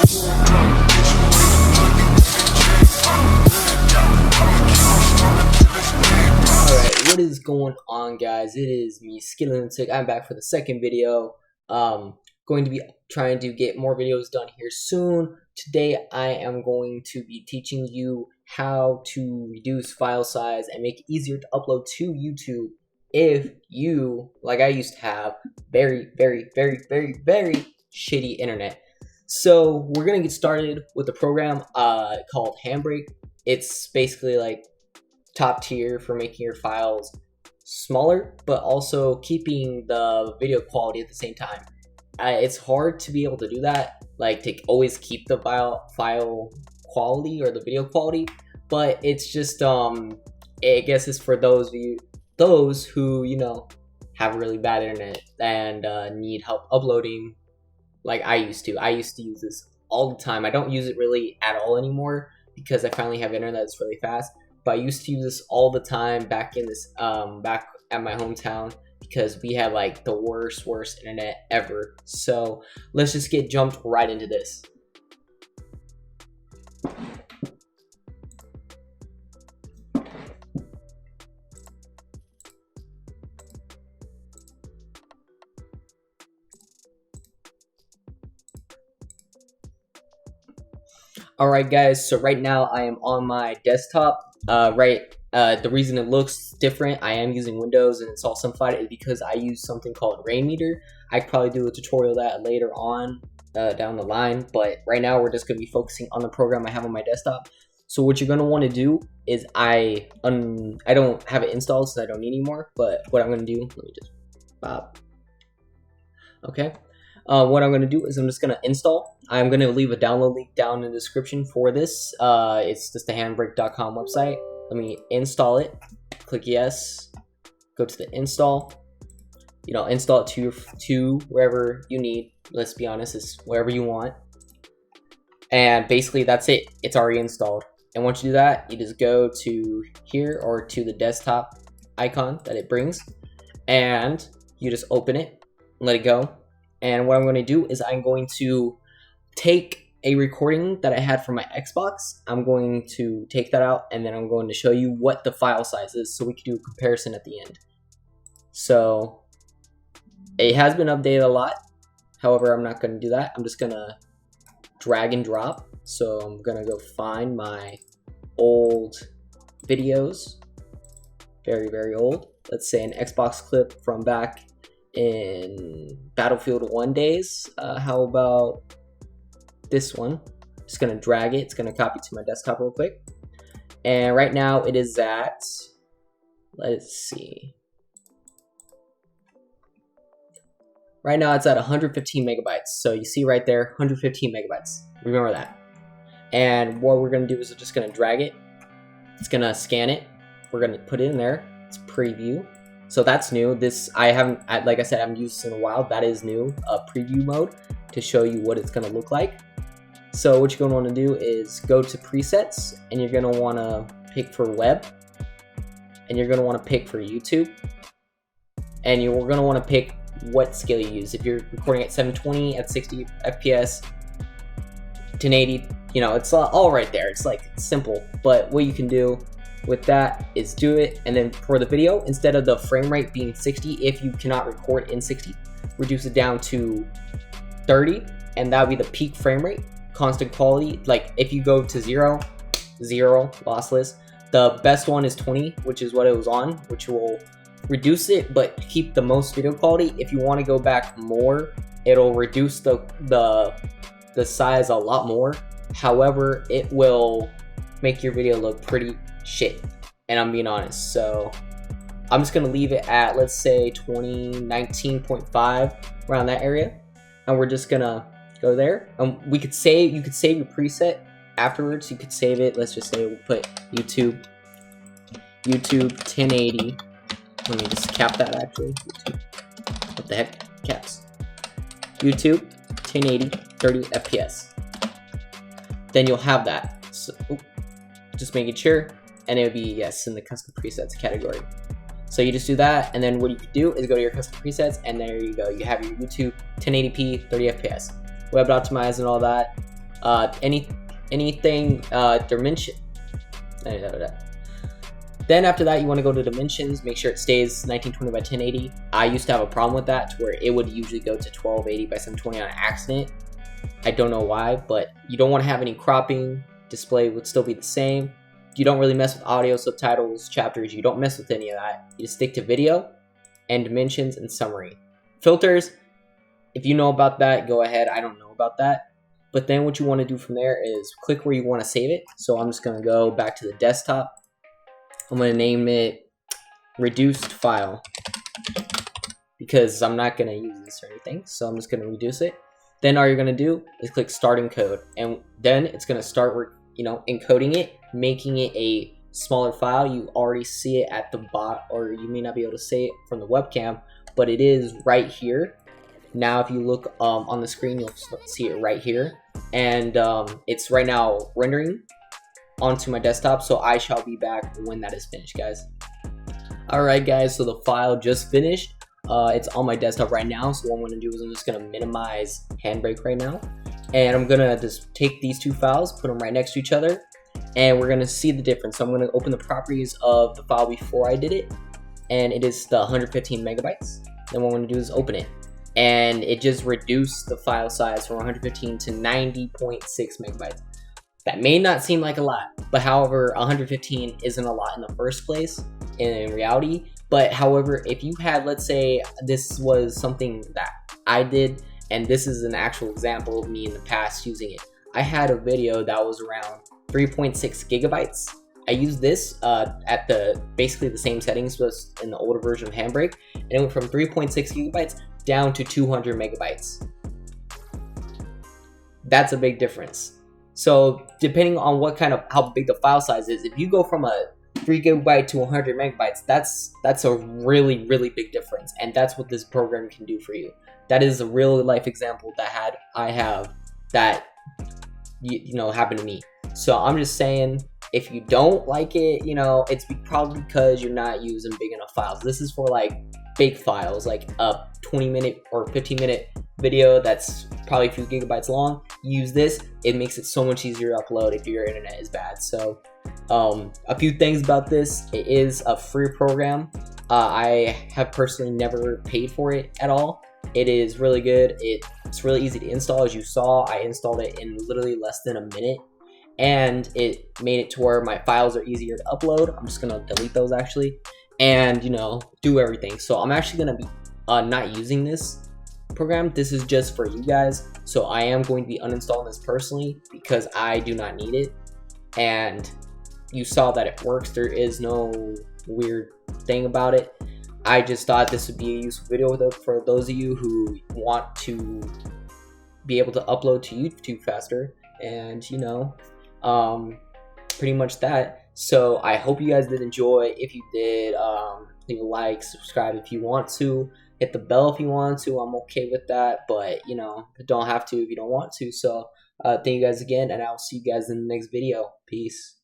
What is going on, guys? It is me, Skaterlunatic. I'm back for the second video. Going to be trying to get more videos done here soon. Today I am going to be teaching you how to reduce file size and make it easier to upload to YouTube if you, like I used to have, very shitty internet. So we're gonna get started with a program called Handbrake. It's basically like top tier for making your files smaller, but also keeping the video quality at the same time. It's hard to be able to do that, like to always keep the file quality or the video quality, but it's just I guess it's for those who, you know, have really bad internet and need help uploading, like I used to. I used to use this all the time. I don't use it really at all anymore because I finally have internet that's really fast. But I used to use this all the time back in this back at my hometown because we had like the worst internet ever. So let's just get jumped right into this. Alright guys, so right now I am on my desktop. The reason it looks different, I am using Windows and it's all simplified, is because I use something called Rainmeter. I could probably do a tutorial of that later on down the line, but right now we're just going to be focusing on the program I have on my desktop. So what you're going to want to do is I don't have it installed, so I don't need anymore, but what I'm going to do, let me just okay. What I'm going to do is I'm just going to install. I'm going to leave a download link down in the description for this. It's just the handbrake.com website. Let me install it. Click yes. Go to the install. You know, install it to wherever you need. Let's be honest, it's wherever you want. And basically that's it. It's already installed. And once you do that, you just go to here or to the desktop icon that it brings. And you just open it and let it go. And what I'm going to do is I'm going to take a recording that I had from my Xbox. I'm going to take that out and then I'm going to show you what the file size is so we can do a comparison at the end. So it has been updated a lot. However, I'm not going to do that. I'm just going to drag and drop. So I'm going to go find my old videos. Very old. Let's say an Xbox clip from back in Battlefield 1 days. How about this one? Just gonna drag it. It's gonna copy to my desktop real quick. And right now it is at, let's see. Right now it's at 115 megabytes. So you see right there, 115 megabytes. Remember that. And what we're gonna do is we're just gonna drag it. It's gonna scan it. We're gonna put it in there. It's preview. So that's new. This like I said, I haven't used this in a while. That is new, preview mode, to show you what it's gonna look like. So what you're gonna want to do is go to presets, and you're gonna want to pick for web, and you're gonna want to pick for YouTube, and you're gonna want to pick what scale you use. If you're recording at 720 at 60 FPS, 1080, you know, it's all right there. It's like simple. But what you can do with that is do it, and then for the video, instead of the frame rate being 60, if you cannot record in 60, reduce it down to 30, and that would be the peak frame rate. Constant quality, like if you go to zero lossless, the best one is 20, which is what it was on, which will reduce it but keep the most video quality. If you want to go back more, it'll reduce the size a lot more. However, it will make your video look pretty shit, and I'm being honest. So I'm just gonna leave it at, let's say 2019.5, around that area, and we're just gonna go there. You could save your preset afterwards. You could save it. Let's just say we'll put YouTube 1080. Let me just cap that actually. What the heck? Caps. YouTube 1080 30 FPS. Then you'll have that. So just making sure, and it would be yes in the custom presets category. So you just do that, and then what you could do is go to your custom presets, and there you go. You have your YouTube 1080p 30 FPS. Web optimized and all that. anything dimension. Then after that, you want to go to dimensions, make sure it stays 1920 by 1080. I used to have a problem with that, to where it would usually go to 1280 by 720 on accident. I don't know why, but you don't want to have any cropping. Display would still be the same. You don't really mess with audio, subtitles, chapters. You don't mess with any of that. You just stick to video and dimensions and summary. Filters, if you know about that, go ahead. I don't know about that. But then what you want to do from there is click where you want to save it. So I'm just going to go back to the desktop. I'm going to name it reduced file because I'm not going to use this or anything. So I'm just going to reduce it. Then all you're going to do is click start encode, and then it's going to start, encoding it, making it a smaller file. You already see it at the bottom, or you may not be able to see it from the webcam, but it is right here. Now if you look on the screen, you'll see it right here, and it's right now rendering onto my desktop, so I shall be back when that is finished, guys. Alright guys, so the file just finished. It's on my desktop right now, so what I'm going to do is I'm just going to minimize Handbrake right now, and I'm going to just take these two files, put them right next to each other, and we're going to see the difference. So I'm going to open the properties of the file before I did it, and it is the 115 megabytes. Then what I'm going to do is open it, and it just reduced the file size from 115 to 90.6 megabytes. That may not seem like a lot, but however, 115 isn't a lot in the first place in reality. But however, if you had, let's say this was something that I did, and this is an actual example of me in the past using it. I had a video that was around 3.6 gigabytes. I used this at basically the same settings as in the older version of Handbrake, and it went from 3.6 gigabytes down to 200 megabytes. That's a big difference. So depending on how big the file size is, if you go from a 3 gigabyte to 100 megabytes, that's a really big difference, and that's what this program can do for you. That is a real life example that I have that happened to me. So I'm just saying, if you don't like it, it's probably because you're not using big enough files. This is for like big files, like a 20-minute or 15-minute video that's probably a few gigabytes long. Use this. It makes it so much easier to upload if your internet is bad. So a few things about this: it is a free program. I have personally never paid for it at all. It is really good. It's really easy to install. As you saw, I installed it in literally less than a minute, and it made it to where my files are easier to upload. I'm just gonna delete those actually, and do everything. So I'm actually gonna be not using this program. This is just for you guys, so I am going to be uninstalling this personally because I do not need it. And you saw that it works. There is no weird thing about it. I just thought this would be a useful video for those of you who want to be able to upload to YouTube faster, and pretty much that. So I hope you guys did enjoy. If you did, leave a like, subscribe if you want to, hit the bell if you want to. I'm okay with that, but don't have to if you don't want to. So thank you guys again, and I'll see you guys in the next video. Peace.